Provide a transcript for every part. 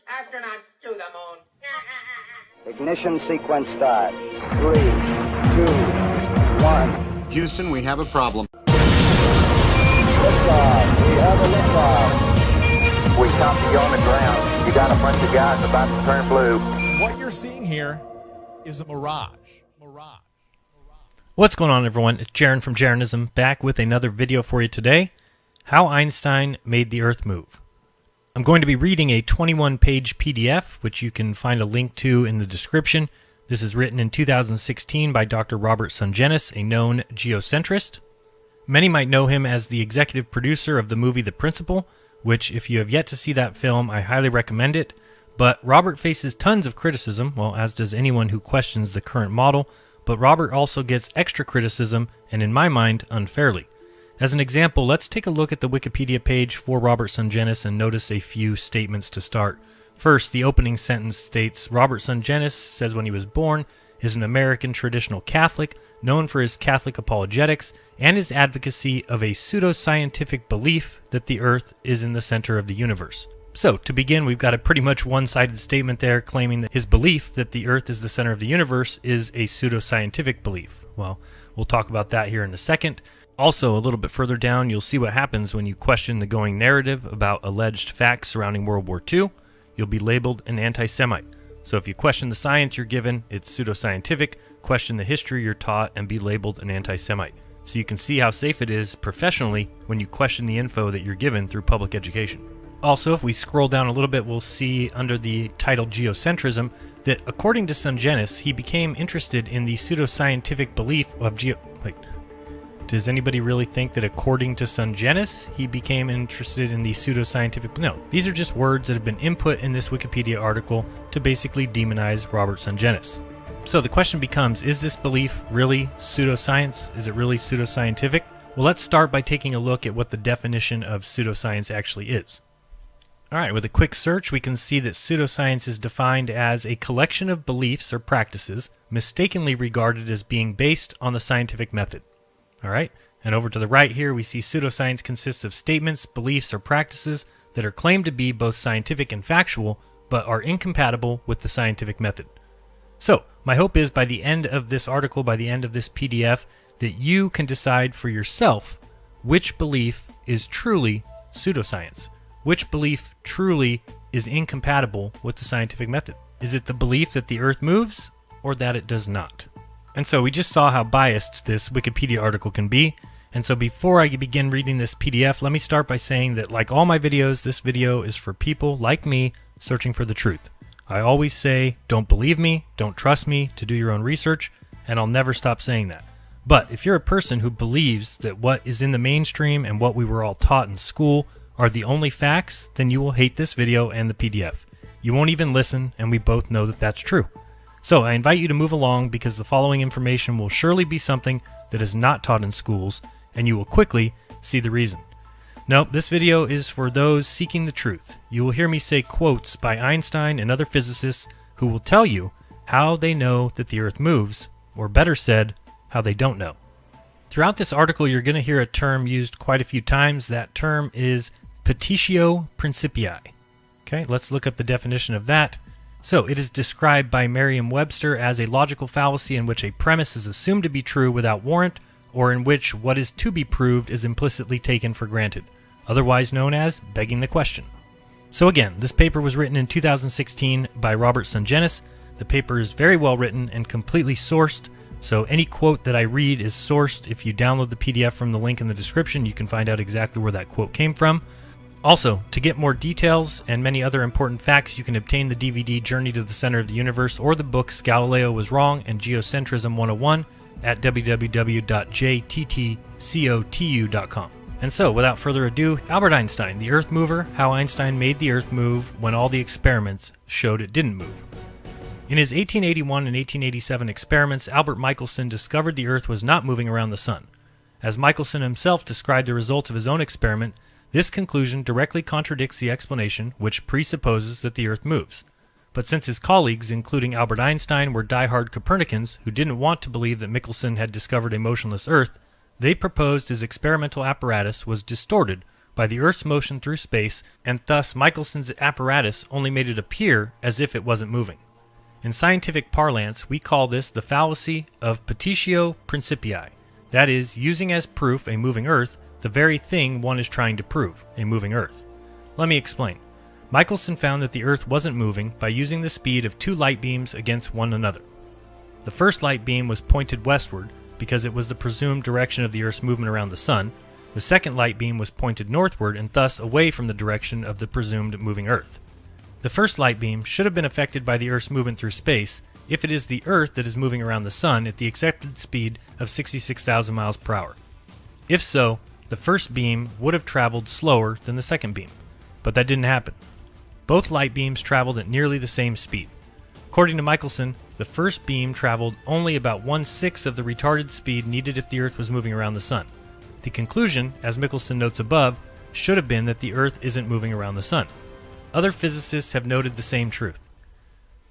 Astronauts to the moon. Ignition sequence start. 3, 2, 1. Houston, we have a problem. Liftoff. We have a liftoff. We copy you on the ground. You got a bunch of guys about to turn blue. What you're seeing here is a mirage. What's going on, everyone? It's Jaron from Jaronism, back with another video for you today. How Einstein Made the Earth Move. I'm going to be reading a 21-page PDF, which you can find a link to in the description. This is written in 2016 by Dr. Robert Sungenis, a known geocentrist. Many might know him as the executive producer of the movie The Principle, which, if you have yet to see that film, I highly recommend it. But Robert faces tons of criticism, well, as does anyone who questions the current model, but Robert also gets extra criticism, and in my mind, unfairly. As an example, let's take a look at the Wikipedia page for Robert Sungenis and notice a few statements to start. First, the opening sentence states, Robert Sungenis says when he was born, is an American traditional Catholic, known for his Catholic apologetics and his advocacy of a pseudoscientific belief that the Earth is in the center of the universe. So, to begin, we've got a pretty much one-sided statement there claiming that his belief that the Earth is the center of the universe is a pseudoscientific belief. Well, we'll talk about that here in a second. Also, a little bit further down, you'll see what happens when you question the going narrative about alleged facts surrounding World War II. You'll be labeled an anti-Semite. So if you question the science you're given, it's pseudoscientific. Question the history you're taught and be labeled an anti-Semite. So you can see how safe it is professionally when you question the info that you're given through public education. Also, if we scroll down a little bit, we'll see under the title Geocentrism that according to Sungenis, he became interested in the pseudoscientific belief of does anybody really think that according to Sungenis, he became interested in the pseudoscientific? No, these are just words that have been input in this Wikipedia article to basically demonize Robert Sungenis. So the question becomes, is this belief really pseudoscience? Is it really pseudoscientific? Well, let's start by taking a look at what the definition of pseudoscience actually is. Alright, with a quick search, we can see that pseudoscience is defined as a collection of beliefs or practices mistakenly regarded as being based on the scientific method. Alright, and over to the right here, we see pseudoscience consists of statements, beliefs, or practices that are claimed to be both scientific and factual, but are incompatible with the scientific method. So, my hope is by the end of this article, by the end of this PDF, that you can decide for yourself which belief is truly pseudoscience. Which belief truly is incompatible with the scientific method? Is it the belief that the Earth moves, or that it does not? And so we just saw how biased this Wikipedia article can be, and so before I begin reading this PDF, let me start by saying that like all my videos, this video is for people like me searching for the truth. I always say, don't believe me, don't trust me, to do your own research, and I'll never stop saying that. But if you're a person who believes that what is in the mainstream and what we were all taught in school are the only facts, then you will hate this video and the PDF. You won't even listen, and we both know that that's true. So I invite you to move along because the following information will surely be something that is not taught in schools, and you will quickly see the reason. Nope, this video is for those seeking the truth. You will hear me say quotes by Einstein and other physicists who will tell you how they know that the Earth moves, or better said, how they don't know. Throughout this article, you're going to hear a term used quite a few times. That term is petitio principii. Okay, let's look up the definition of that. So, it is described by Merriam-Webster as a logical fallacy in which a premise is assumed to be true without warrant, or in which what is to be proved is implicitly taken for granted, otherwise known as begging the question. So again, this paper was written in 2016 by Robert Sungenis. The paper is very well written and completely sourced, so any quote that I read is sourced. If you download the PDF from the link in the description, you can find out exactly where that quote came from. Also, to get more details and many other important facts, you can obtain the DVD Journey to the Center of the Universe or the books Galileo Was Wrong and Geocentrism 101 at www.jttcotu.com. And so, without further ado, Albert Einstein, the Earth Mover, how Einstein made the Earth move when all the experiments showed it didn't move. In his 1881 and 1887 experiments, Albert Michelson discovered the Earth was not moving around the Sun. As Michelson himself described the results of his own experiment, this conclusion directly contradicts the explanation, which presupposes that the Earth moves. But since his colleagues, including Albert Einstein, were die-hard Copernicans who didn't want to believe that Michelson had discovered a motionless Earth, they proposed his experimental apparatus was distorted by the Earth's motion through space, and thus Michelson's apparatus only made it appear as if it wasn't moving. In scientific parlance, we call this the fallacy of petitio principii, that is, using as proof a moving Earth, the very thing one is trying to prove, a moving Earth. Let me explain. Michelson found that the Earth wasn't moving by using the speed of two light beams against one another. The first light beam was pointed westward because it was the presumed direction of the Earth's movement around the Sun. The second light beam was pointed northward and thus away from the direction of the presumed moving Earth. The first light beam should have been affected by the Earth's movement through space if it is the Earth that is moving around the Sun at the accepted speed of 66,000 miles per hour. If so, the first beam would have traveled slower than the second beam, but that didn't happen. Both light beams traveled at nearly the same speed. According to Michelson, the first beam traveled only about 1/6 of the retarded speed needed if the Earth was moving around the Sun. The conclusion, as Michelson notes above, should have been that the Earth isn't moving around the Sun. Other physicists have noted the same truth.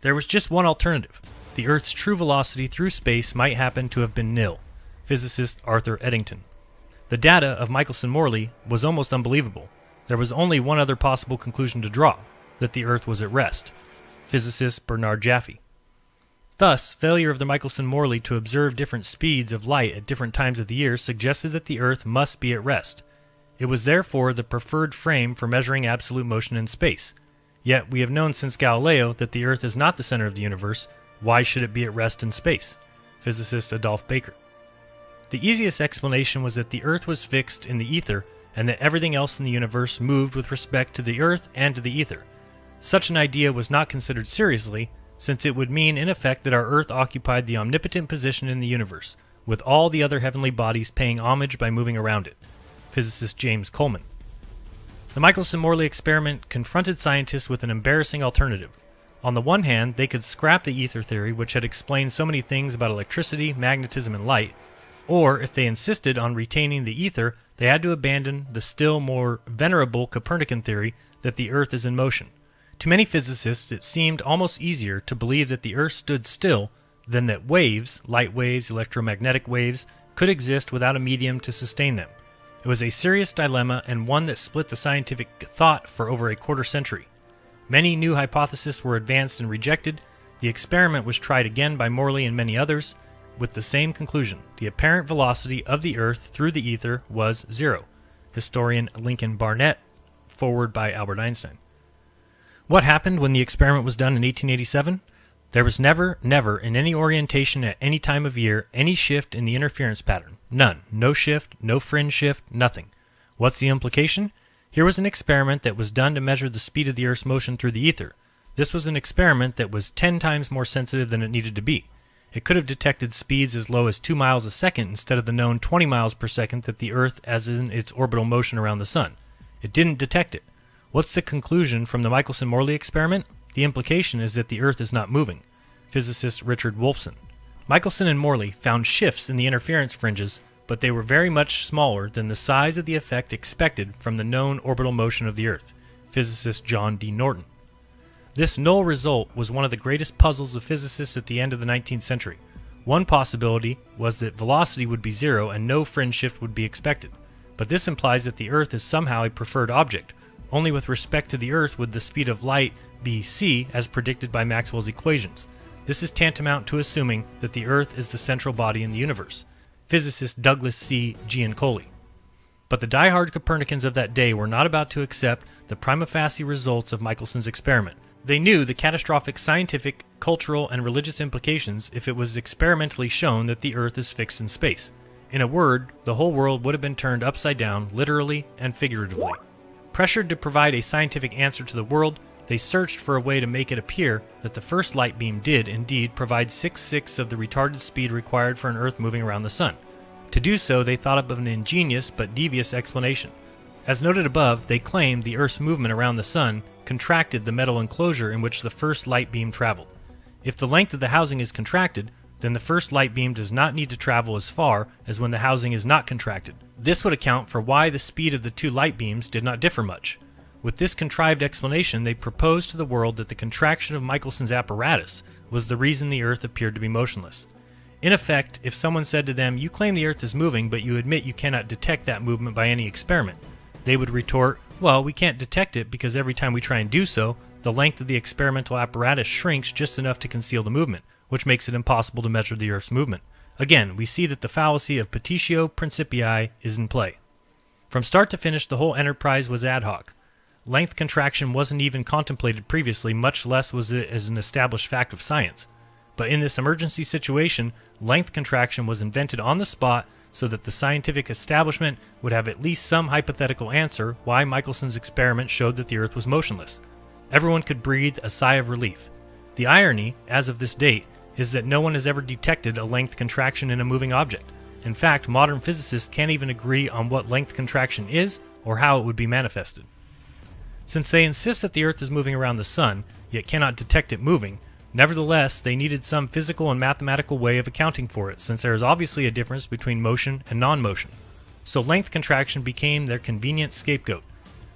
There was just one alternative. The Earth's true velocity through space might happen to have been nil. Physicist Arthur Eddington. The data of Michelson-Morley was almost unbelievable. There was only one other possible conclusion to draw, that the Earth was at rest. Physicist Bernard Jaffe. Thus, failure of the Michelson-Morley to observe different speeds of light at different times of the year suggested that the Earth must be at rest. It was therefore the preferred frame for measuring absolute motion in space. Yet we have known since Galileo that the Earth is not the center of the universe. Why should it be at rest in space? Physicist Adolph Baker. The easiest explanation was that the Earth was fixed in the ether and that everything else in the universe moved with respect to the Earth and to the ether. Such an idea was not considered seriously, since it would mean in effect that our Earth occupied the omnipotent position in the universe, with all the other heavenly bodies paying homage by moving around it. Physicist James Coleman. The Michelson-Morley experiment confronted scientists with an embarrassing alternative. On the one hand, they could scrap the ether theory, which had explained so many things about electricity, magnetism, and light, or if they insisted on retaining the ether, they had to abandon the still more venerable Copernican theory that the Earth is in motion. To many physicists, it seemed almost easier to believe that the Earth stood still than that waves, light waves, electromagnetic waves, could exist without a medium to sustain them. It was a serious dilemma and one that split the scientific thought for over a quarter century. Many new hypotheses were advanced and rejected. The experiment was tried again by Morley and many others, with the same conclusion. The apparent velocity of the Earth through the ether was zero. Historian Lincoln Barnett, forward by Albert Einstein. What happened when the experiment was done in 1887? There was never in any orientation at any time of year any shift in the interference pattern. None. No shift, no fringe shift, nothing. What's the implication? Here was an experiment that was done to measure the speed of the Earth's motion through the ether. This was an experiment that was 10 times more sensitive than it needed to be. It could have detected speeds as low as 2 miles a second instead of the known 20 miles per second that the Earth as in its orbital motion around the Sun. It didn't detect it. What's the conclusion from the Michelson-Morley experiment? The implication is that the Earth is not moving. Physicist Richard Wolfson. Michelson and Morley found shifts in the interference fringes, but they were very much smaller than the size of the effect expected from the known orbital motion of the Earth. Physicist John D. Norton. This null result was one of the greatest puzzles of physicists at the end of the 19th century. One possibility was that velocity would be zero and no fringe shift would be expected. But this implies that the Earth is somehow a preferred object. Only with respect to the Earth would the speed of light be c as predicted by Maxwell's equations. This is tantamount to assuming that the Earth is the central body in the universe. Physicist Douglas C. Giancoli. But the die-hard Copernicans of that day were not about to accept the prima facie results of Michelson's experiment. They knew the catastrophic scientific, cultural, and religious implications if it was experimentally shown that the Earth is fixed in space. In a word, the whole world would have been turned upside down, literally and figuratively. Pressured to provide a scientific answer to the world, they searched for a way to make it appear that the first light beam did indeed provide 6/6 of the retarded speed required for an Earth moving around the Sun. To do so, they thought up of an ingenious but devious explanation. As noted above, they claimed the Earth's movement around the Sun contracted the metal enclosure in which the first light beam traveled. If the length of the housing is contracted, then the first light beam does not need to travel as far as when the housing is not contracted. This would account for why the speed of the two light beams did not differ much. With this contrived explanation, they proposed to the world that the contraction of Michelson's apparatus was the reason the Earth appeared to be motionless. In effect, if someone said to them, "You claim the Earth is moving, but you admit you cannot detect that movement by any experiment," They would retort, well, we can't detect it because every time we try and do so, the length of the experimental apparatus shrinks just enough to conceal the movement, which makes it impossible to measure the Earth's movement. Again, we see that the fallacy of petitio principii is in play. From start to finish, the whole enterprise was ad hoc. Length contraction wasn't even contemplated previously, much less was it as an established fact of science. But in this emergency situation, length contraction was invented on the spot so that the scientific establishment would have at least some hypothetical answer why Michelson's experiment showed that the Earth was motionless. Everyone could breathe a sigh of relief. The irony, as of this date, is that no one has ever detected a length contraction in a moving object. In fact, modern physicists can't even agree on what length contraction is or how it would be manifested. Since they insist that the Earth is moving around the Sun, yet cannot detect it moving, nevertheless, they needed some physical and mathematical way of accounting for it, since there is obviously a difference between motion and non-motion. So length contraction became their convenient scapegoat.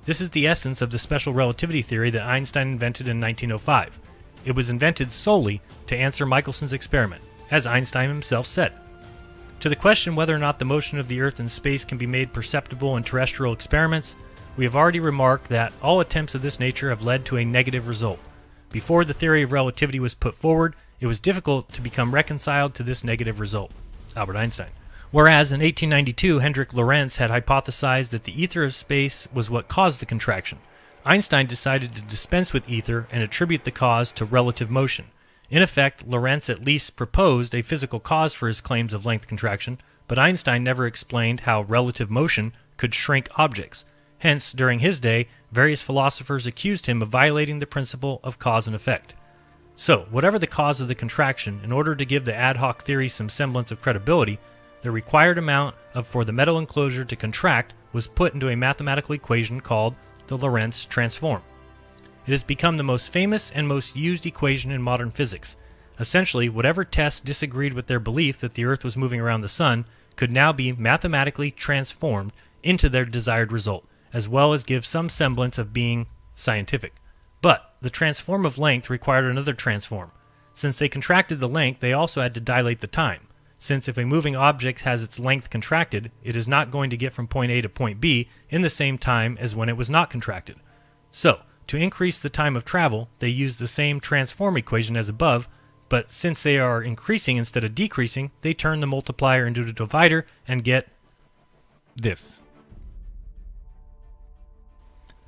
This is the essence of the special relativity theory that Einstein invented in 1905. It was invented solely to answer Michelson's experiment, as Einstein himself said. To the question whether or not the motion of the Earth in space can be made perceptible in terrestrial experiments, we have already remarked that all attempts of this nature have led to a negative result. Before the theory of relativity was put forward, it was difficult to become reconciled to this negative result. Albert Einstein. Whereas in 1892, Hendrik Lorentz had hypothesized that the ether of space was what caused the contraction, Einstein decided to dispense with ether and attribute the cause to relative motion. In effect, Lorentz at least proposed a physical cause for his claims of length contraction, but Einstein never explained how relative motion could shrink objects. Hence, during his day, various philosophers accused him of violating the principle of cause and effect. So, whatever the cause of the contraction, in order to give the ad hoc theory some semblance of credibility, the required amount for the metal enclosure to contract was put into a mathematical equation called the Lorentz transform. It has become the most famous and most used equation in modern physics. Essentially, whatever tests disagreed with their belief that the Earth was moving around the Sun could now be mathematically transformed into their desired result, as well as give some semblance of being scientific. But the transform of length required another transform. Since they contracted the length, they also had to dilate the time. Since if a moving object has its length contracted, it is not going to get from point A to point B in the same time as when it was not contracted. So, to increase the time of travel, they use the same transform equation as above, but since they are increasing instead of decreasing, they turn the multiplier into a divider and get this.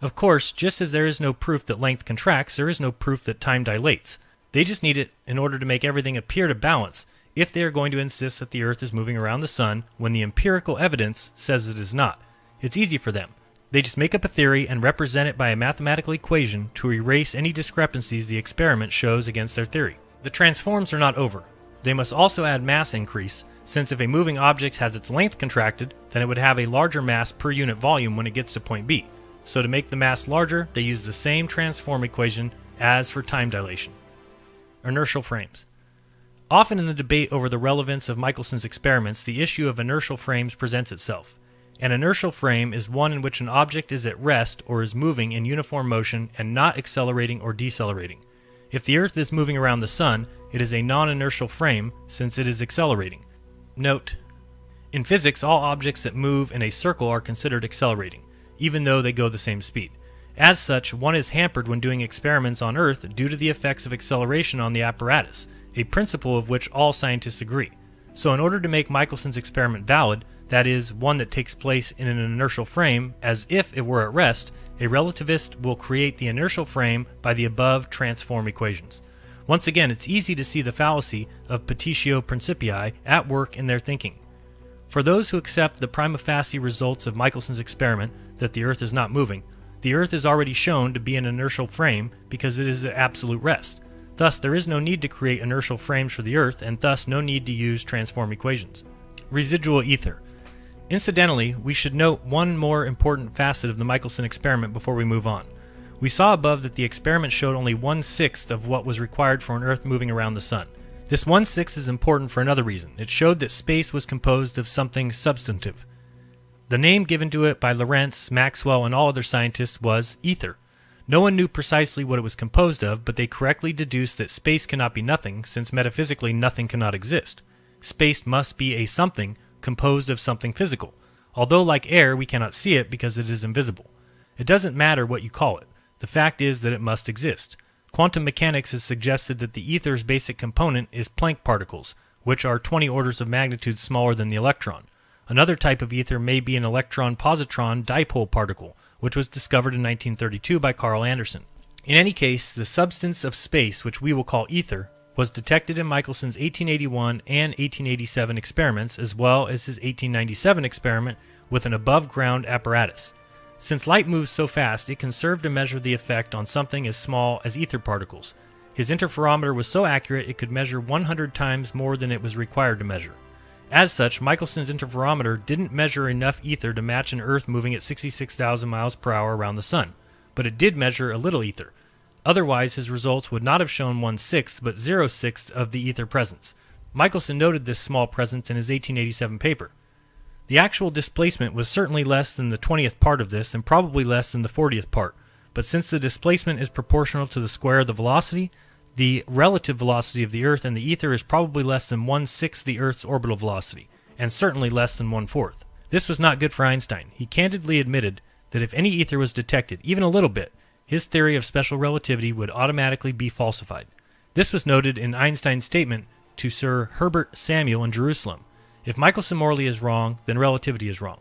Of course, just as there is no proof that length contracts, there is no proof that time dilates. They just need it in order to make everything appear to balance, if they are going to insist that the Earth is moving around the Sun when the empirical evidence says it is not. It's easy for them. They just make up a theory and represent it by a mathematical equation to erase any discrepancies the experiment shows against their theory. The transforms are not over. They must also add mass increase, since if a moving object has its length contracted, then it would have a larger mass per unit volume when it gets to point B. So to make the mass larger, they use the same transform equation as for time dilation. Inertial frames. Often in the debate over the relevance of Michelson's experiments, the issue of inertial frames presents itself. An inertial frame is one in which an object is at rest or is moving in uniform motion and not accelerating or decelerating. If the Earth is moving around the Sun, it is a non-inertial frame since it is accelerating. Note: in physics, all objects that move in a circle are considered accelerating, even though they go the same speed. As such, one is hampered when doing experiments on Earth due to the effects of acceleration on the apparatus, a principle of which all scientists agree. So in order to make Michelson's experiment valid, that is, one that takes place in an inertial frame as if it were at rest, a relativist will create the inertial frame by the above transform equations. Once again, it's easy to see the fallacy of petitio principii at work in their thinking. For those who accept the prima facie results of Michelson's experiment that the Earth is not moving, the Earth is already shown to be an inertial frame because it is at absolute rest. Thus, there is no need to create inertial frames for the Earth, and thus no need to use transform equations. Residual ether. Incidentally, we should note one more important facet of the Michelson experiment before we move on. We saw above that the experiment showed only 1/6 of what was required for an Earth moving around the Sun. This 1/6 is important for another reason. It showed that space was composed of something substantive. The name given to it by Lorentz, Maxwell, and all other scientists was ether. No one knew precisely what it was composed of, but they correctly deduced that space cannot be nothing, since metaphysically nothing cannot exist. Space must be a something composed of something physical. although like air, we cannot see it because it is invisible. It doesn't matter what you call it. The fact is that it must exist. Quantum mechanics has suggested that the ether's basic component is Planck particles, which are 20 orders of magnitude smaller than the electron. Another type of ether may be an electron-positron dipole particle, which was discovered in 1932 by Carl Anderson. In any case, the substance of space, which we will call ether, was detected in Michelson's 1881 and 1887 experiments, as well as his 1897 experiment with an above-ground apparatus. Since light moves so fast, it can serve to measure the effect on something as small as ether particles. His interferometer was so accurate it could measure 100 times more than it was required to measure. As such, Michelson's interferometer didn't measure enough ether to match an Earth moving at 66,000 miles per hour around the Sun, but it did measure a little ether. Otherwise, his results would not have shown 1/6 but 0/6 of the ether presence. Michelson noted this small presence in his 1887 paper. The actual displacement was certainly less than the 20th part of this and probably less than the 40th part, but since the displacement is proportional to the square of the velocity, the relative velocity of the Earth and the ether is probably less than 1/6 the Earth's orbital velocity, and certainly less than 1/4. This was not good for Einstein. He candidly admitted that if any ether was detected, even a little bit, his theory of special relativity would automatically be falsified. This was noted in Einstein's statement to Sir Herbert Samuel in Jerusalem. If Michelson-Morley is wrong, then relativity is wrong.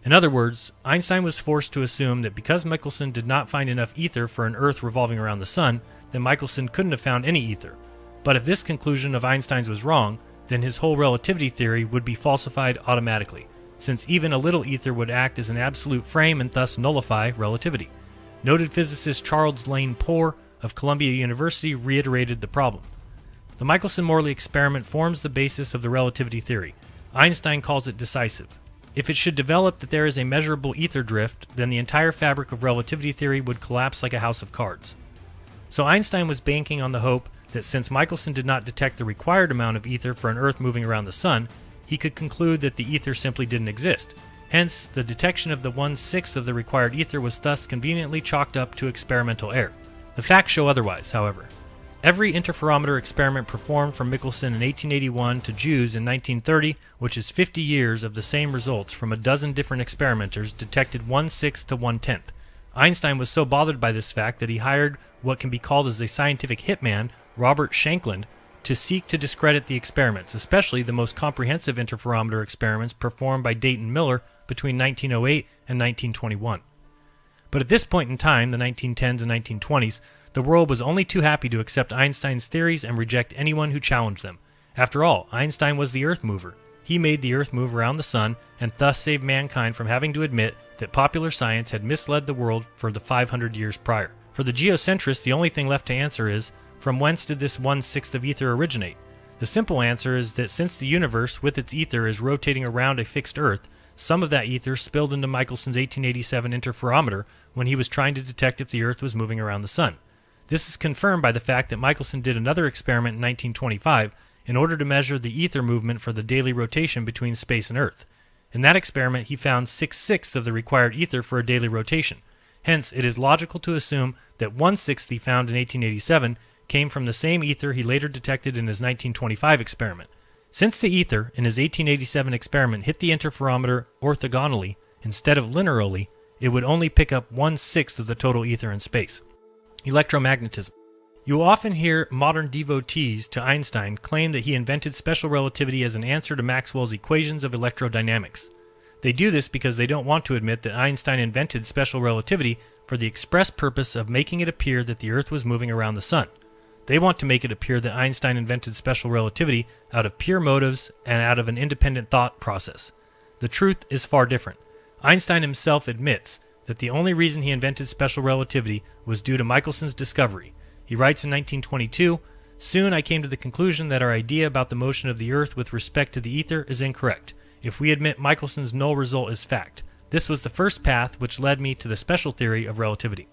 In other words, Einstein was forced to assume that because Michelson did not find enough ether for an Earth revolving around the Sun, then Michelson couldn't have found any ether. But if this conclusion of Einstein's was wrong, then his whole relativity theory would be falsified automatically, since even a little ether would act as an absolute frame and thus nullify relativity. Noted physicist Charles Lane Poore of Columbia University reiterated the problem. The Michelson-Morley experiment forms the basis of the relativity theory. Einstein calls it decisive. If it should develop that there is a measurable ether drift, then the entire fabric of relativity theory would collapse like a house of cards. So Einstein was banking on the hope that since Michelson did not detect the required amount of ether for an Earth moving around the Sun, he could conclude that the ether simply didn't exist. Hence, the detection of the 1/6 of the required ether was thus conveniently chalked up to experimental error. The facts show otherwise, however. Every interferometer experiment performed from Michelson in 1881 to Jews in 1930, which is 50 years of the same results from a dozen different experimenters, detected 1/6 to 1/10. Einstein was so bothered by this fact that he hired what can be called as a scientific hitman, Robert Shankland, to seek to discredit the experiments, especially the most comprehensive interferometer experiments performed by Dayton Miller between 1908 and 1921. But at this point in time, the 1910s and 1920s, the world was only too happy to accept Einstein's theories and reject anyone who challenged them. After all, Einstein was the Earth mover. He made the Earth move around the Sun and thus saved mankind from having to admit that popular science had misled the world for the 500 years prior. For the geocentrists, the only thing left to answer is, from whence did this 1/6 of ether originate? The simple answer is that since the universe with its ether is rotating around a fixed Earth, some of that ether spilled into Michelson's 1887 interferometer when he was trying to detect if the Earth was moving around the Sun. This is confirmed by the fact that Michelson did another experiment in 1925 in order to measure the ether movement for the daily rotation between space and Earth. In that experiment, he found 6/6 of the required ether for a daily rotation. Hence, it is logical to assume that 1/6 he found in 1887 came from the same ether he later detected in his 1925 experiment. Since the ether in his 1887 experiment hit the interferometer orthogonally instead of linearly, it would only pick up 1/6 of the total ether in space. Electromagnetism. You will often hear modern devotees to Einstein claim that he invented special relativity as an answer to Maxwell's equations of electrodynamics. They do this because they don't want to admit that Einstein invented special relativity for the express purpose of making it appear that the Earth was moving around the Sun. They want to make it appear that Einstein invented special relativity out of pure motives and out of an independent thought process. The truth is far different. Einstein himself admits that the only reason he invented special relativity was due to Michelson's discovery. He writes in 1922, "Soon I came to the conclusion that our idea about the motion of the Earth with respect to the ether is incorrect, if we admit Michelson's null result as fact. This was the first path which led me to the special theory of relativity."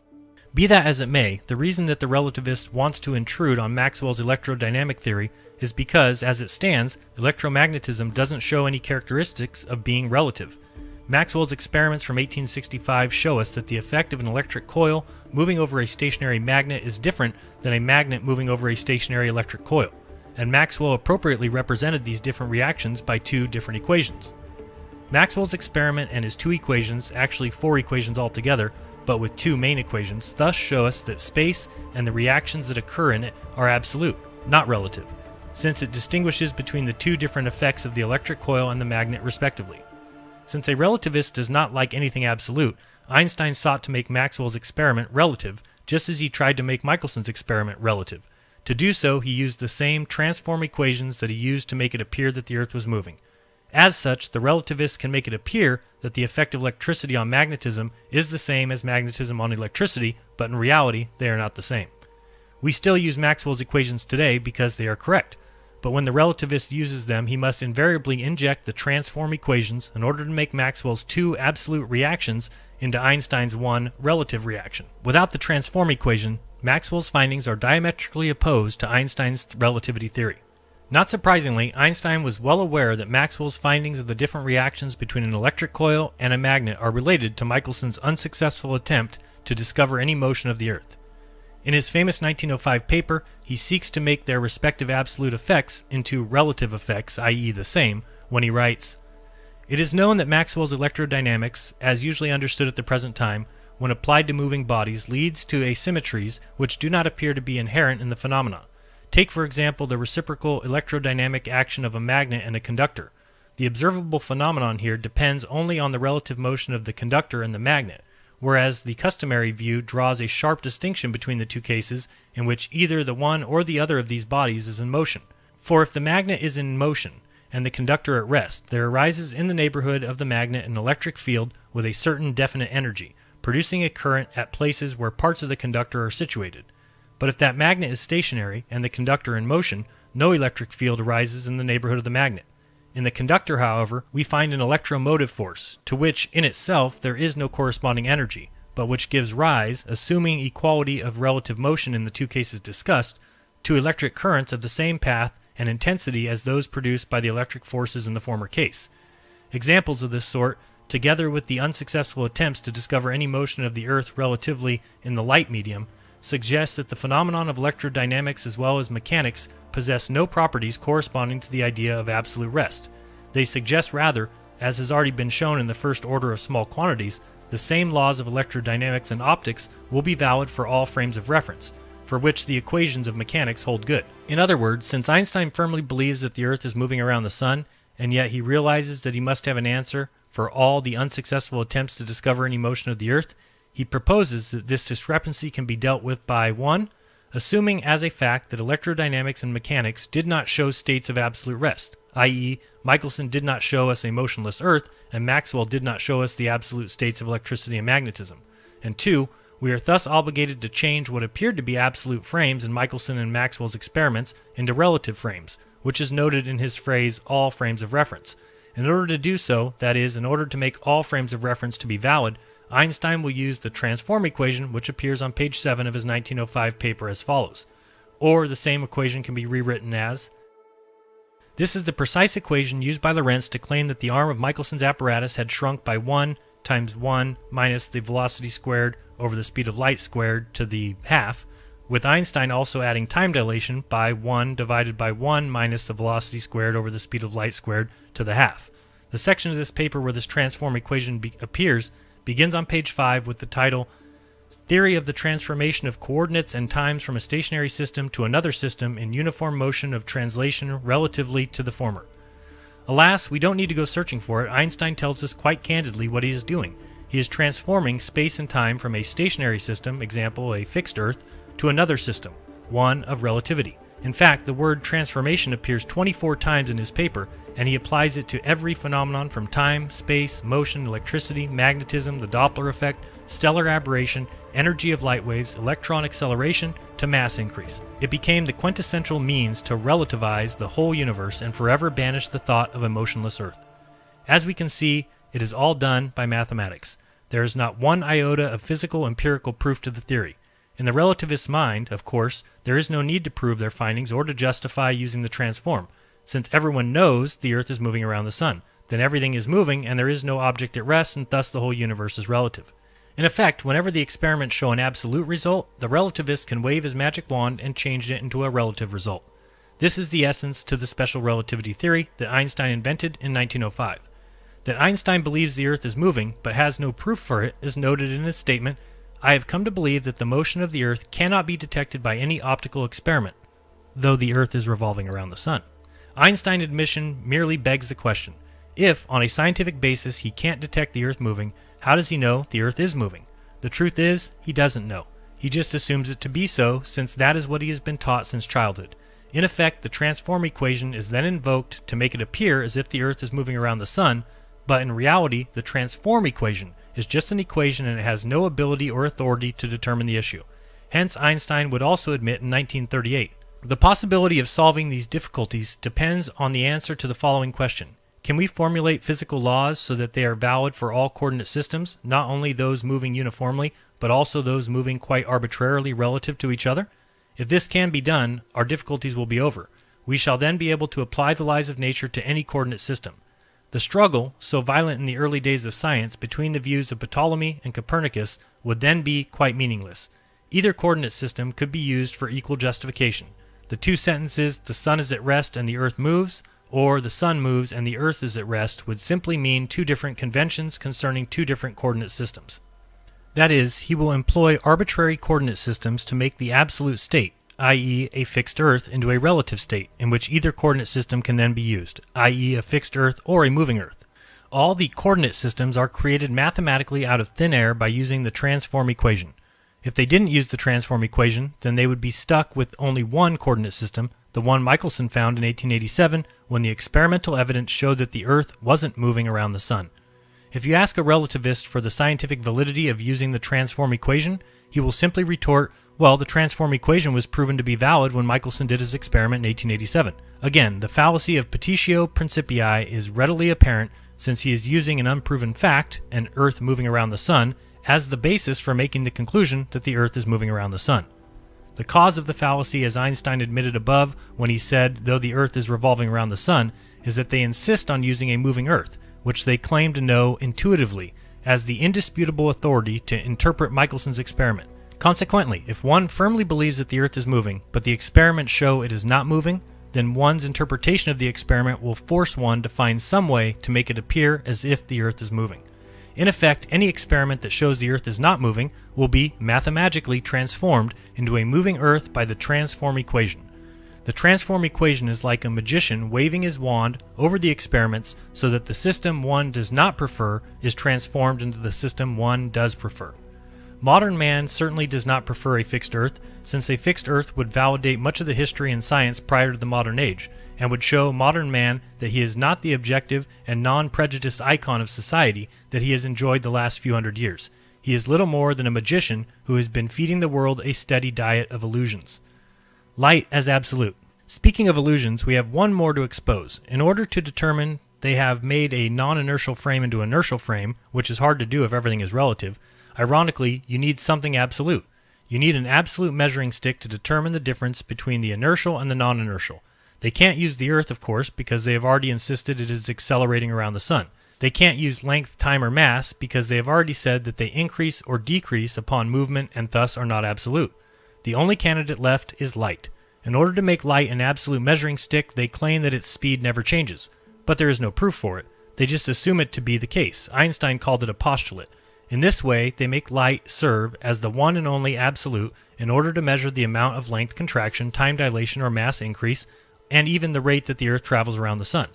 Be that as it may, the reason that the relativist wants to intrude on Maxwell's electrodynamic theory is because, as it stands, electromagnetism doesn't show any characteristics of being relative. Maxwell's experiments from 1865 show us that the effect of an electric coil moving over a stationary magnet is different than a magnet moving over a stationary electric coil, and Maxwell appropriately represented these different reactions by two different equations. Maxwell's experiment and his two equations, actually four equations altogether, but with two main equations, thus show us that space and the reactions that occur in it are absolute, not relative, since it distinguishes between the two different effects of the electric coil and the magnet respectively. Since a relativist does not like anything absolute, Einstein sought to make Maxwell's experiment relative, just as he tried to make Michelson's experiment relative. To do so, he used the same transform equations that he used to make it appear that the Earth was moving. As such, the relativists can make it appear that the effect of electricity on magnetism is the same as magnetism on electricity, but in reality, they are not the same. We still use Maxwell's equations today because they are correct, but when the relativist uses them, he must invariably inject the transform equations in order to make Maxwell's two absolute reactions into Einstein's one relative reaction. Without the transform equation, Maxwell's findings are diametrically opposed to Einstein's relativity theory. Not surprisingly, Einstein was well aware that Maxwell's findings of the different reactions between an electric coil and a magnet are related to Michelson's unsuccessful attempt to discover any motion of the Earth. In his famous 1905 paper, he seeks to make their respective absolute effects into relative effects, i.e. the same, when he writes, "It is known that Maxwell's electrodynamics, as usually understood at the present time, when applied to moving bodies, leads to asymmetries which do not appear to be inherent in the phenomena. Take, for example, the reciprocal electrodynamic action of a magnet and a conductor. The observable phenomenon here depends only on the relative motion of the conductor and the magnet, whereas the customary view draws a sharp distinction between the two cases in which either the one or the other of these bodies is in motion. For if the magnet is in motion and the conductor at rest, there arises in the neighborhood of the magnet an electric field with a certain definite energy, producing a current at places where parts of the conductor are situated. But if that magnet is stationary and the conductor in motion, no electric field arises in the neighborhood of the magnet. In the conductor, however, we find an electromotive force, to which in itself there is no corresponding energy, but which gives rise, assuming equality of relative motion in the two cases discussed, to electric currents of the same path and intensity as those produced by the electric forces in the former case. Examples of this sort, together with the unsuccessful attempts to discover any motion of the Earth relatively in the light medium, suggests that the phenomenon of electrodynamics as well as mechanics possess no properties corresponding to the idea of absolute rest. They suggest rather, as has already been shown in the first order of small quantities, the same laws of electrodynamics and optics will be valid for all frames of reference, for which the equations of mechanics hold good. In other words, since Einstein firmly believes that the Earth is moving around the Sun, and yet he realizes that he must have an answer for all the unsuccessful attempts to discover any motion of the Earth, he proposes that this discrepancy can be dealt with by 1. Assuming as a fact that electrodynamics and mechanics did not show states of absolute rest, i.e., Michelson did not show us a motionless Earth, and Maxwell did not show us the absolute states of electricity and magnetism. And 2. We are thus obligated to change what appeared to be absolute frames in Michelson and Maxwell's experiments into relative frames, which is noted in his phrase, all frames of reference. In order to do so, that is, in order to make all frames of reference to be valid, Einstein will use the transform equation which appears on page 7 of his 1905 paper as follows. Or the same equation can be rewritten as, this is the precise equation used by Lorentz to claim that the arm of Michelson's apparatus had shrunk by 1 times 1 minus the velocity squared over the speed of light squared to the half, with Einstein also adding time dilation by 1 divided by 1 minus the velocity squared over the speed of light squared to the half. The section of this paper where this transform equation appears begins on page 5 with the title, Theory of the Transformation of Coordinates and Times from a Stationary System to Another System in Uniform Motion of Translation Relatively to the Former. Alas, we don't need to go searching for it. Einstein tells us quite candidly what he is doing. He is transforming space and time from a stationary system, example a fixed Earth, to another system, one of relativity. In fact, the word transformation appears 24 times in his paper, and he applies it to every phenomenon from time, space, motion, electricity, magnetism, the Doppler effect, stellar aberration, energy of light waves, electron acceleration, to mass increase. It became the quintessential means to relativize the whole universe and forever banish the thought of a motionless Earth. As we can see, it is all done by mathematics. There is not one iota of physical empirical proof to the theory. In the relativist's mind, of course, there is no need to prove their findings or to justify using the transform. Since everyone knows the Earth is moving around the Sun, then everything is moving and there is no object at rest, and thus the whole universe is relative. In effect, whenever the experiments show an absolute result, the relativist can wave his magic wand and change it into a relative result. This is the essence to the special relativity theory that Einstein invented in 1905. That Einstein believes the Earth is moving, but has no proof for it, is noted in his statement, "I have come to believe that the motion of the Earth cannot be detected by any optical experiment, though the Earth is revolving around the Sun." Einstein's admission merely begs the question, if, on a scientific basis, he can't detect the Earth moving, how does he know the Earth is moving? The truth is, he doesn't know. He just assumes it to be so, since that is what he has been taught since childhood. In effect, the transform equation is then invoked to make it appear as if the Earth is moving around the Sun, but in reality, the transform equation is just an equation and it has no ability or authority to determine the issue. Hence, Einstein would also admit in 1938, "The possibility of solving these difficulties depends on the answer to the following question. Can we formulate physical laws so that they are valid for all coordinate systems, not only those moving uniformly, but also those moving quite arbitrarily relative to each other? If this can be done, our difficulties will be over. We shall then be able to apply the laws of nature to any coordinate system." The struggle, so violent in the early days of science, between the views of Ptolemy and Copernicus would then be quite meaningless. Either coordinate system could be used for equal justification. The two sentences, "the sun is at rest and the earth moves," or "the sun moves and the earth is at rest," would simply mean two different conventions concerning two different coordinate systems. That is, he will employ arbitrary coordinate systems to make the absolute state, i.e. a fixed Earth, into a relative state, in which either coordinate system can then be used, i.e. a fixed Earth or a moving Earth. All the coordinate systems are created mathematically out of thin air by using the transform equation. If they didn't use the transform equation, then they would be stuck with only one coordinate system, the one Michelson found in 1887 when the experimental evidence showed that the Earth wasn't moving around the Sun. If you ask a relativist for the scientific validity of using the transform equation, he will simply retort, "Well, the transform equation was proven to be valid when Michelson did his experiment in 1887. Again, the fallacy of petitio principii is readily apparent since he is using an unproven fact, an Earth moving around the Sun, as the basis for making the conclusion that the Earth is moving around the Sun. The cause of the fallacy, as Einstein admitted above when he said, "Though the Earth is revolving around the Sun," is that they insist on using a moving Earth, which they claim to know intuitively, as the indisputable authority to interpret Michelson's experiment. Consequently, if one firmly believes that the Earth is moving, but the experiments show it is not moving, then one's interpretation of the experiment will force one to find some way to make it appear as if the Earth is moving. In effect, any experiment that shows the Earth is not moving will be mathematically transformed into a moving Earth by the transform equation. The transform equation is like a magician waving his wand over the experiments so that the system one does not prefer is transformed into the system one does prefer. Modern man certainly does not prefer a fixed Earth, since a fixed Earth would validate much of the history and science prior to the modern age, and would show modern man that he is not the objective and non-prejudiced icon of society that he has enjoyed the last few hundred years. He is little more than a magician who has been feeding the world a steady diet of illusions. Light as absolute. Speaking of illusions, we have one more to expose. In order to determine they have made a non-inertial frame into an inertial frame, which is hard to do if everything is relative, ironically, you need something absolute. You need an absolute measuring stick to determine the difference between the inertial and the non-inertial. They can't use the Earth, of course, because they have already insisted it is accelerating around the Sun. They can't use length, time, or mass because they have already said that they increase or decrease upon movement and thus are not absolute. The only candidate left is light. In order to make light an absolute measuring stick, they claim that its speed never changes. But there is no proof for it. They just assume it to be the case. Einstein called it a postulate. In this way, they make light serve as the one and only absolute in order to measure the amount of length contraction, time dilation, or mass increase, and even the rate that the Earth travels around the Sun.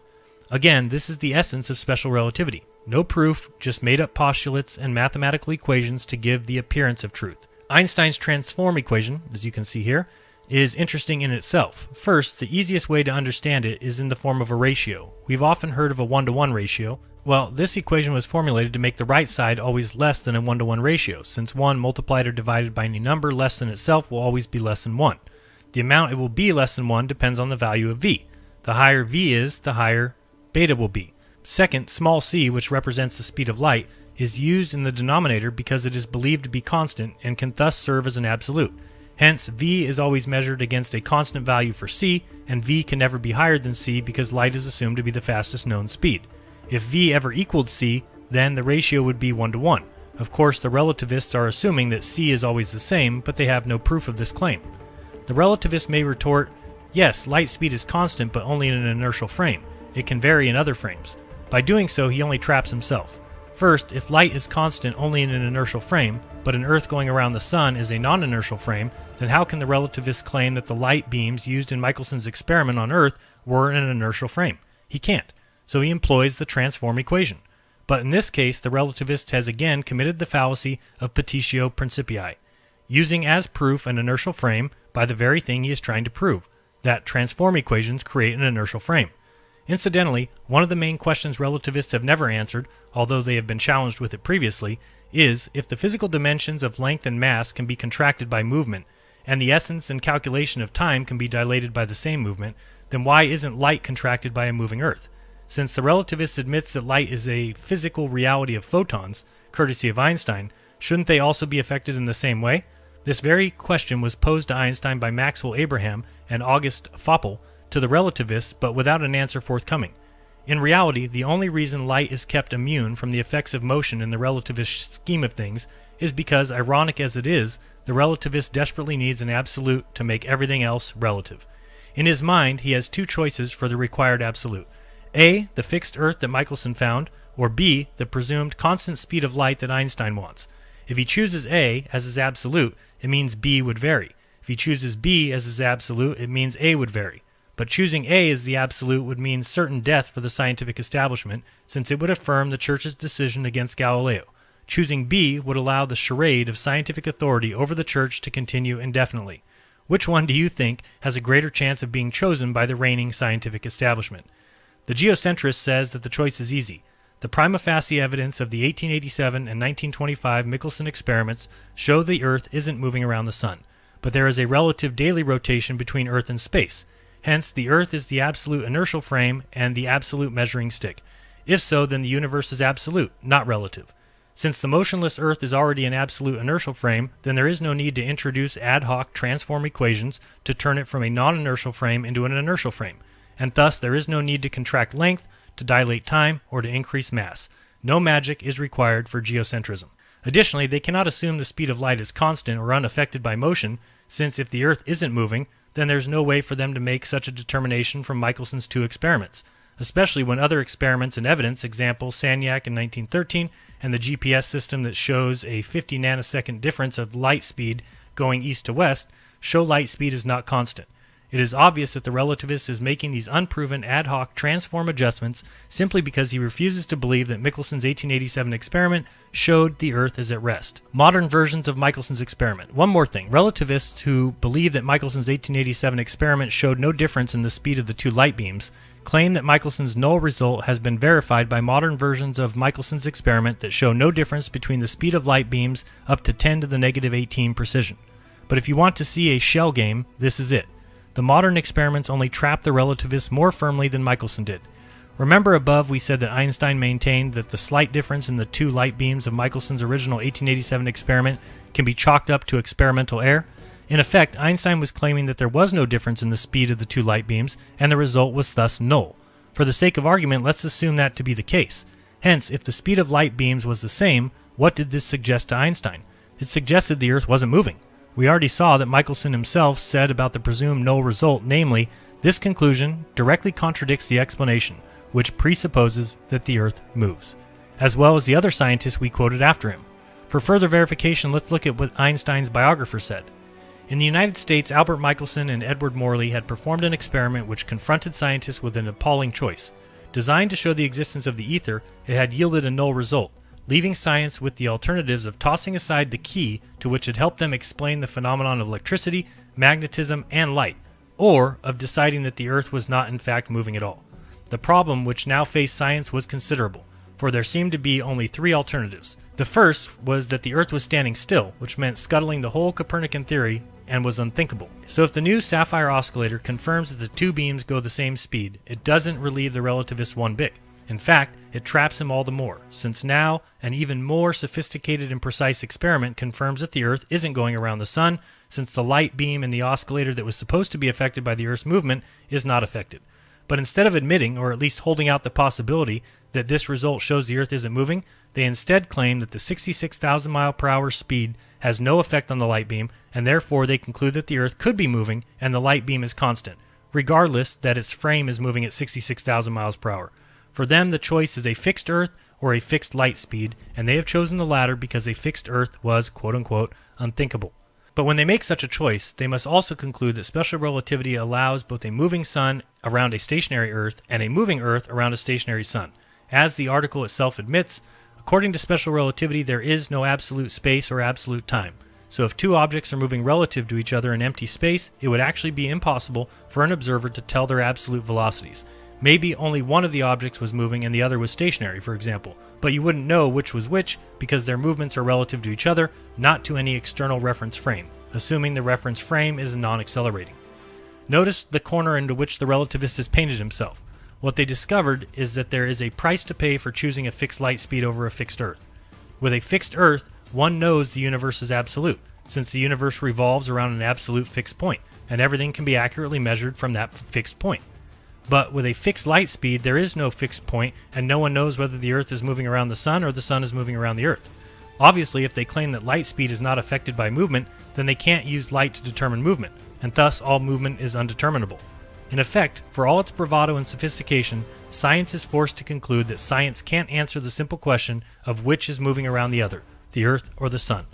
Again, this is the essence of special relativity. No proof, just made-up postulates and mathematical equations to give the appearance of truth. Einstein's transform equation, as you can see here, is interesting in itself. First, the easiest way to understand it is in the form of a ratio. We've often heard of a 1-to-1 ratio. Well, this equation was formulated to make the right side always less than a 1-to-1 ratio, since 1 multiplied or divided by any number less than itself will always be less than 1. The amount it will be less than 1 depends on the value of v. The higher v is, the higher beta will be. Second, small c, which represents the speed of light, is used in the denominator because it is believed to be constant and can thus serve as an absolute. Hence, v is always measured against a constant value for c, and v can never be higher than c because light is assumed to be the fastest known speed. If v ever equaled c, then the ratio would be 1-to-1. Of course, the relativists are assuming that c is always the same, but they have no proof of this claim. The relativist may retort, yes, light speed is constant but only in an inertial frame. It can vary in other frames. By doing so, he only traps himself. First, if light is constant only in an inertial frame, but an Earth going around the Sun is a non-inertial frame, then how can the relativists claim that the light beams used in Michelson's experiment on Earth were in an inertial frame? He can't, so he employs the transform equation. But in this case, the relativist has again committed the fallacy of petitio principii, using as proof an inertial frame by the very thing he is trying to prove, that transform equations create an inertial frame. Incidentally, one of the main questions relativists have never answered, although they have been challenged with it previously, is if the physical dimensions of length and mass can be contracted by movement, and the essence and calculation of time can be dilated by the same movement, then why isn't light contracted by a moving Earth? Since the relativist admits that light is a physical reality of photons, courtesy of Einstein, shouldn't they also be affected in the same way? This very question was posed to Einstein by Maxwell Abraham and August Foppel to the relativists, but without an answer forthcoming. In reality, the only reason light is kept immune from the effects of motion in the relativist scheme of things is because, ironic as it is, the relativist desperately needs an absolute to make everything else relative. In his mind, he has two choices for the required absolute. A, the fixed Earth that Michelson found, or B, the presumed constant speed of light that Einstein wants. If he chooses A as his absolute, it means B would vary. If he chooses B as his absolute, it means A would vary. But choosing A as the absolute would mean certain death for the scientific establishment, since it would affirm the Church's decision against Galileo. Choosing B would allow the charade of scientific authority over the Church to continue indefinitely. Which one do you think has a greater chance of being chosen by the reigning scientific establishment? The geocentrist says that the choice is easy. The prima facie evidence of the 1887 and 1925 Michelson experiments show the Earth isn't moving around the Sun, but there is a relative daily rotation between Earth and space. Hence, the Earth is the absolute inertial frame and the absolute measuring stick. If so, then the universe is absolute, not relative. Since the motionless Earth is already an absolute inertial frame, then there is no need to introduce ad hoc transform equations to turn it from a non-inertial frame into an inertial frame, and thus there is no need to contract length, to dilate time, or to increase mass. No magic is required for geocentrism. Additionally, they cannot assume the speed of light is constant or unaffected by motion, since if the Earth isn't moving, then there's no way for them to make such a determination from Michelson's two experiments, especially when other experiments and evidence, example Sagnac in 1913, and the GPS system that shows a 50 nanosecond difference of light speed going east to west, show light speed is not constant. It is obvious that the relativist is making these unproven ad hoc transform adjustments simply because he refuses to believe that Michelson's 1887 experiment showed the Earth is at rest. Modern versions of Michelson's experiment. One more thing. Relativists who believe that Michelson's 1887 experiment showed no difference in the speed of the two light beams claim that Michelson's null result has been verified by modern versions of Michelson's experiment that show no difference between the speed of light beams up to 10 to the negative 18 precision. But if you want to see a shell game, this is it. The modern experiments only trap the relativists more firmly than Michelson did. Remember above we said that Einstein maintained that the slight difference in the two light beams of Michelson's original 1887 experiment can be chalked up to experimental error? In effect, Einstein was claiming that there was no difference in the speed of the two light beams, and the result was thus null. For the sake of argument, let's assume that to be the case. Hence, if the speed of light beams was the same, what did this suggest to Einstein? It suggested the Earth wasn't moving. We already saw that Michelson himself said about the presumed null result, namely, this conclusion directly contradicts the explanation, which presupposes that the Earth moves, as well as the other scientists we quoted after him. For further verification, let's look at what Einstein's biographer said. In the United States, Albert Michelson and Edward Morley had performed an experiment which confronted scientists with an appalling choice. Designed to show the existence of the ether, it had yielded a null result, leaving science with the alternatives of tossing aside the key to which had helped them explain the phenomenon of electricity, magnetism, and light, or of deciding that the Earth was not in fact moving at all. The problem which now faced science was considerable, for there seemed to be only three alternatives. The first was that the Earth was standing still, which meant scuttling the whole Copernican theory and was unthinkable. So if the new sapphire oscillator confirms that the two beams go the same speed, it doesn't relieve the relativist one bit. In fact, it traps him all the more, since now an even more sophisticated and precise experiment confirms that the Earth isn't going around the Sun, since the light beam in the oscillator that was supposed to be affected by the Earth's movement is not affected. But instead of admitting, or at least holding out the possibility, that this result shows the Earth isn't moving, they instead claim that the 66,000 mile per hour speed has no effect on the light beam, and therefore they conclude that the Earth could be moving and the light beam is constant, regardless that its frame is moving at 66,000 miles per hour. For them, the choice is a fixed Earth or a fixed light speed, and they have chosen the latter because a fixed Earth was, quote-unquote, unthinkable. But when they make such a choice, they must also conclude that special relativity allows both a moving sun around a stationary Earth and a moving Earth around a stationary sun. As the article itself admits, according to special relativity, there is no absolute space or absolute time. So if two objects are moving relative to each other in empty space, it would actually be impossible for an observer to tell their absolute velocities. Maybe only one of the objects was moving and the other was stationary, for example, but you wouldn't know which was which because their movements are relative to each other, not to any external reference frame, assuming the reference frame is non-accelerating. Notice the corner into which the relativist has painted himself. What they discovered is that there is a price to pay for choosing a fixed light speed over a fixed Earth. With a fixed Earth, one knows the universe is absolute, since the universe revolves around an absolute fixed point, and everything can be accurately measured from that fixed point. But with a fixed light speed, there is no fixed point, and no one knows whether the Earth is moving around the Sun or the Sun is moving around the Earth. Obviously, if they claim that light speed is not affected by movement, then they can't use light to determine movement, and thus all movement is undeterminable. In effect, for all its bravado and sophistication, science is forced to conclude that science can't answer the simple question of which is moving around the other, the Earth or the Sun.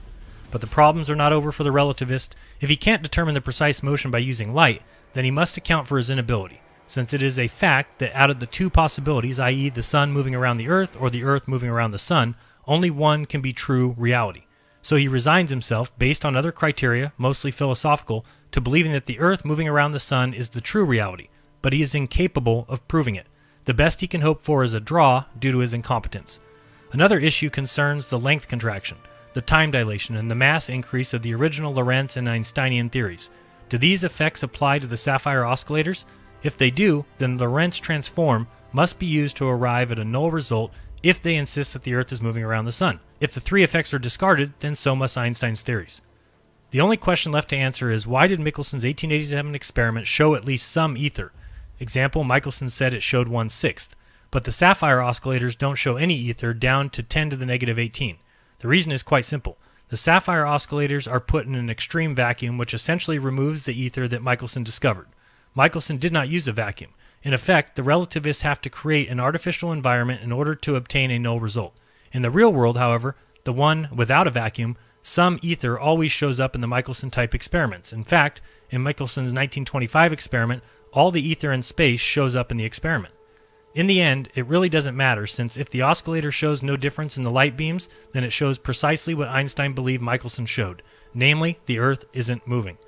But the problems are not over for the relativist. If he can't determine the precise motion by using light, then he must account for his inability, since it is a fact that out of the two possibilities, i.e. the Sun moving around the Earth or the Earth moving around the Sun, only one can be true reality. So he resigns himself, based on other criteria, mostly philosophical, to believing that the Earth moving around the Sun is the true reality, but he is incapable of proving it. The best he can hope for is a draw due to his incompetence. Another issue concerns the length contraction, the time dilation, and the mass increase of the original Lorentz and Einsteinian theories. Do these effects apply to the sapphire oscillators? If they do, then the Lorentz transform must be used to arrive at a null result if they insist that the Earth is moving around the Sun. If the three effects are discarded, then so must Einstein's theories. The only question left to answer is, why did Michelson's 1887 experiment show at least some ether? Example, Michelson said it showed 1/6, but the sapphire oscillators don't show any ether down to 10 to the negative 18. The reason is quite simple. The sapphire oscillators are put in an extreme vacuum which essentially removes the ether that Michelson discovered. Michelson did not use a vacuum. In effect, the relativists have to create an artificial environment in order to obtain a null result. In the real world, however, the one without a vacuum, some ether always shows up in the Michelson-type experiments. In fact, in Michelson's 1925 experiment, all the ether in space shows up in the experiment. In the end, it really doesn't matter, since if the oscillator shows no difference in the light beams, then it shows precisely what Einstein believed Michelson showed, namely, the Earth isn't moving.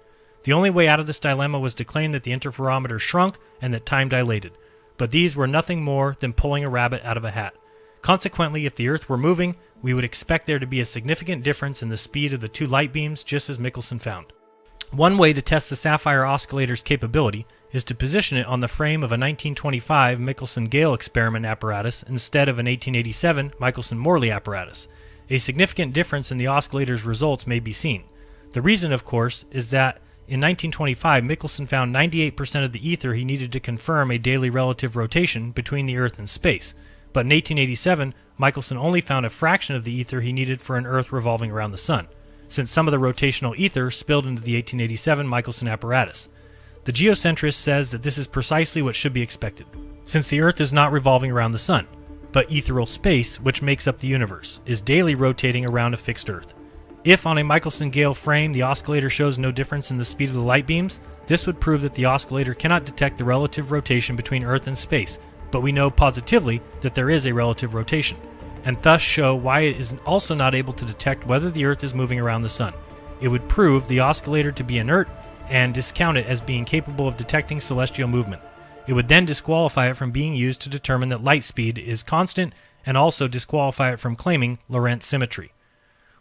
The only way out of this dilemma was to claim that the interferometer shrunk and that time dilated, but these were nothing more than pulling a rabbit out of a hat. Consequently, if the Earth were moving, we would expect there to be a significant difference in the speed of the two light beams, just as Michelson found. One way to test the sapphire oscillator's capability is to position it on the frame of a 1925 Michelson-Gale experiment apparatus instead of an 1887 Michelson-Morley apparatus. A significant difference in the oscillator's results may be seen. The reason, of course, is that in 1925, Michelson found 98% of the ether he needed to confirm a daily relative rotation between the Earth and space, but in 1887, Michelson only found a fraction of the ether he needed for an Earth revolving around the Sun, since some of the rotational ether spilled into the 1887 Michelson apparatus. The geocentrist says that this is precisely what should be expected, since the Earth is not revolving around the Sun, but ethereal space, which makes up the universe, is daily rotating around a fixed Earth. If on a Michelson-Gale frame the oscillator shows no difference in the speed of the light beams, this would prove that the oscillator cannot detect the relative rotation between Earth and space, but we know positively that there is a relative rotation, and thus show why it is also not able to detect whether the Earth is moving around the Sun. It would prove the oscillator to be inert and discount it as being capable of detecting celestial movement. It would then disqualify it from being used to determine that light speed is constant, and also disqualify it from claiming Lorentz symmetry.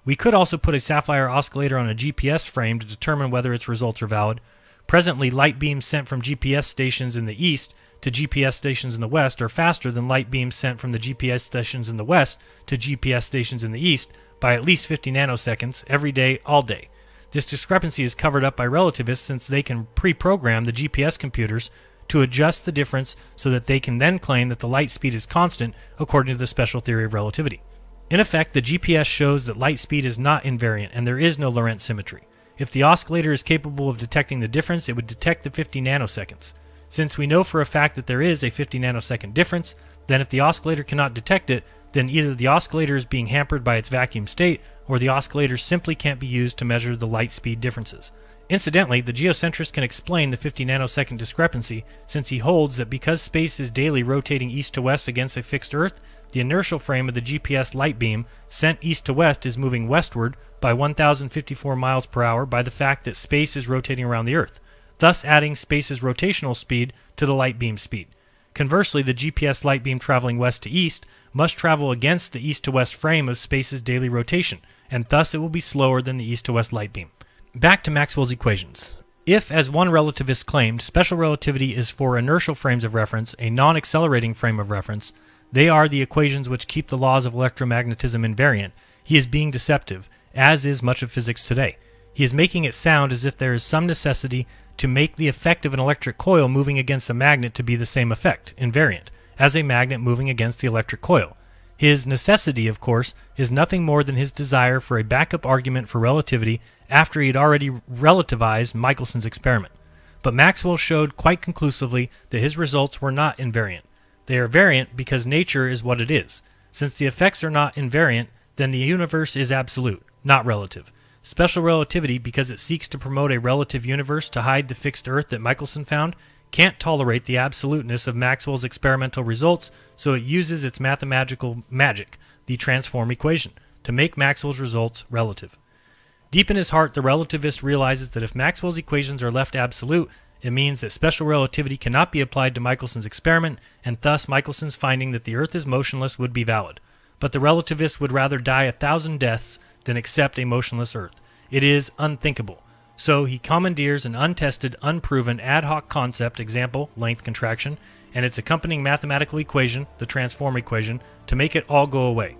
We could also put a sapphire oscillator on a GPS frame to determine whether its results are valid. Presently, light beams sent from GPS stations in the east to GPS stations in the west are faster than light beams sent from the GPS stations in the west to GPS stations in the east by at least 50 nanoseconds every day, all day. This discrepancy is covered up by relativists, since they can pre-program the GPS computers to adjust the difference so that they can then claim that the light speed is constant according to the special theory of relativity. In effect, the GPS shows that light speed is not invariant and there is no Lorentz symmetry. If the oscillator is capable of detecting the difference, it would detect the 50 nanoseconds. Since we know for a fact that there is a 50 nanosecond difference, then if the oscillator cannot detect it, then either the oscillator is being hampered by its vacuum state, or the oscillator simply can't be used to measure the light speed differences. Incidentally, the geocentrist can explain the 50 nanosecond discrepancy, since he holds that because space is daily rotating east to west against a fixed Earth, the inertial frame of the GPS light beam sent east to west is moving westward by 1,054 miles per hour by the fact that space is rotating around the Earth, thus adding space's rotational speed to the light beam speed. Conversely, the GPS light beam traveling west to east must travel against the east to west frame of space's daily rotation, and thus it will be slower than the east to west light beam. Back to Maxwell's equations. If, as one relativist claimed, special relativity is for inertial frames of reference, a non-accelerating frame of reference, they are the equations which keep the laws of electromagnetism invariant, he is being deceptive, as is much of physics today. He is making it sound as if there is some necessity to make the effect of an electric coil moving against a magnet to be the same effect, invariant, as a magnet moving against the electric coil. His necessity, of course, is nothing more than his desire for a backup argument for relativity after he had already relativized Michelson's experiment. But Maxwell showed quite conclusively that his results were not invariant. They are variant because nature is what it is. Since the effects are not invariant, then the universe is absolute, not relative. Special relativity, because it seeks to promote a relative universe to hide the fixed Earth that Michelson found, can't tolerate the absoluteness of Maxwell's experimental results, so it uses its mathematical magic, the transform equation, to make Maxwell's results relative. Deep in his heart, the relativist realizes that if Maxwell's equations are left absolute, it means that special relativity cannot be applied to Michelson's experiment, and thus Michelson's finding that the Earth is motionless would be valid. But the relativist would rather die 1,000 deaths than accept a motionless Earth. It is unthinkable. So he commandeers an untested, unproven, ad hoc concept, example, length contraction, and its accompanying mathematical equation, the transform equation, to make it all go away.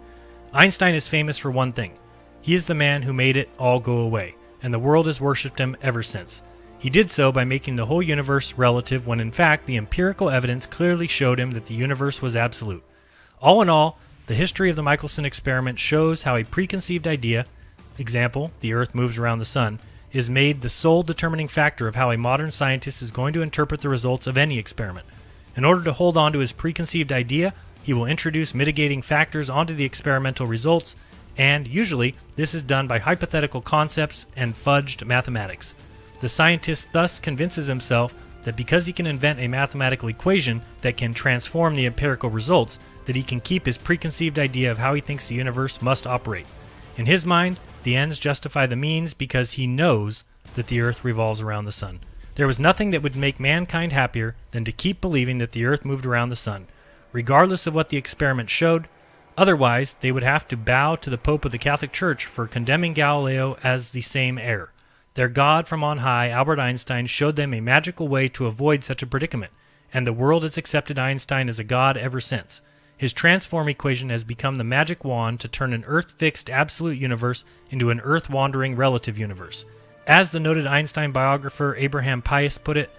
Einstein is famous for one thing. He is the man who made it all go away, and the world has worshipped him ever since. He did so by making the whole universe relative when in fact the empirical evidence clearly showed him that the universe was absolute. All in all, the history of the Michelson experiment shows how a preconceived idea, example, the Earth moves around the sun, is made the sole determining factor of how a modern scientist is going to interpret the results of any experiment. In order to hold on to his preconceived idea, he will introduce mitigating factors onto the experimental results, and usually this is done by hypothetical concepts and fudged mathematics. The scientist thus convinces himself that because he can invent a mathematical equation that can transform the empirical results, that he can keep his preconceived idea of how he thinks the universe must operate. In his mind, the ends justify the means because he knows that the Earth revolves around the sun. There was nothing that would make mankind happier than to keep believing that the Earth moved around the sun, regardless of what the experiment showed. Otherwise, they would have to bow to the Pope of the Catholic Church for condemning Galileo as the same error. Their God from on high, Albert Einstein, showed them a magical way to avoid such a predicament, and the world has accepted Einstein as a god ever since. His transform equation has become the magic wand to turn an Earth-fixed absolute universe into an Earth-wandering relative universe. As the noted Einstein biographer Abraham Pius put it,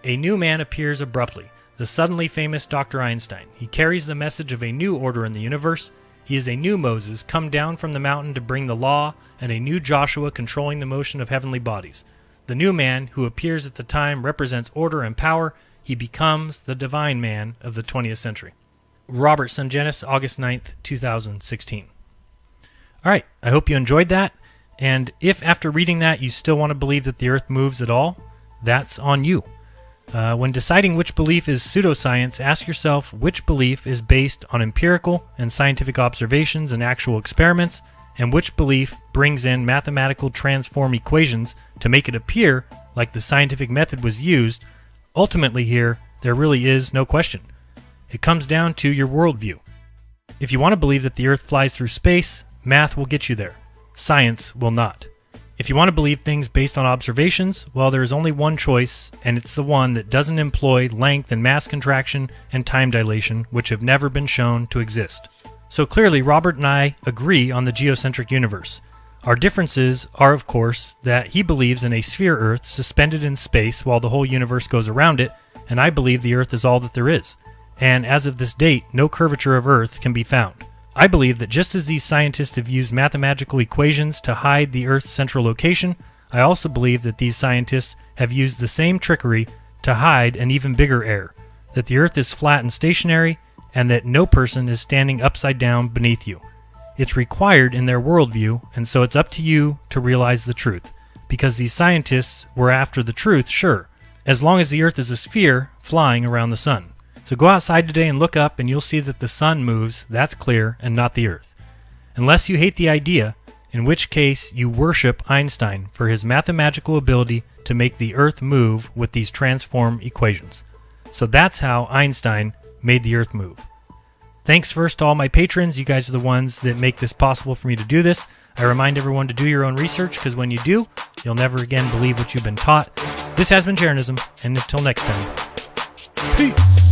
a new man appears abruptly, the suddenly famous Dr. Einstein. He carries the message of a new order in the universe. He is a new Moses come down from the mountain to bring the law, and a new Joshua controlling the motion of heavenly bodies. The new man, who appears at the time, represents order and power. He becomes the divine man of the 20th century. Robert Sungenis, August 9th, 2016. All right, I hope you enjoyed that. And if after reading that you still want to believe that the Earth moves at all, that's on you. When deciding which belief is pseudoscience, ask yourself which belief is based on empirical and scientific observations and actual experiments, and which belief brings in mathematical transform equations to make it appear like the scientific method was used. Ultimately here, there really is no question. It comes down to your worldview. If you want to believe that the Earth flies through space, math will get you there. Science will not. If you want to believe things based on observations, well, there is only one choice, and it's the one that doesn't employ length and mass contraction and time dilation, which have never been shown to exist. So clearly, Robert and I agree on the geocentric universe. Our differences are, of course, that he believes in a sphere Earth suspended in space while the whole universe goes around it, and I believe the Earth is all that there is. And as of this date, no curvature of Earth can be found. I believe that just as these scientists have used mathematical equations to hide the Earth's central location, I also believe that these scientists have used the same trickery to hide an even bigger error, that the earth is flat and stationary, and that no person is standing upside down beneath you. It's required in their worldview, and so it's up to you to realize the truth. Because these scientists were after the truth, sure, as long as the earth is a sphere flying around the sun. So go outside today and look up, and you'll see that the sun moves, that's clear, and not the earth. Unless you hate the idea, in which case you worship Einstein for his mathematical ability to make the earth move with these transform equations. So that's how Einstein made the earth move. Thanks first to all my patrons. You guys are the ones that make this possible for me to do this. I remind everyone to do your own research, because when you do, you'll never again believe what you've been taught. This has been Jeranism, and until next time, peace!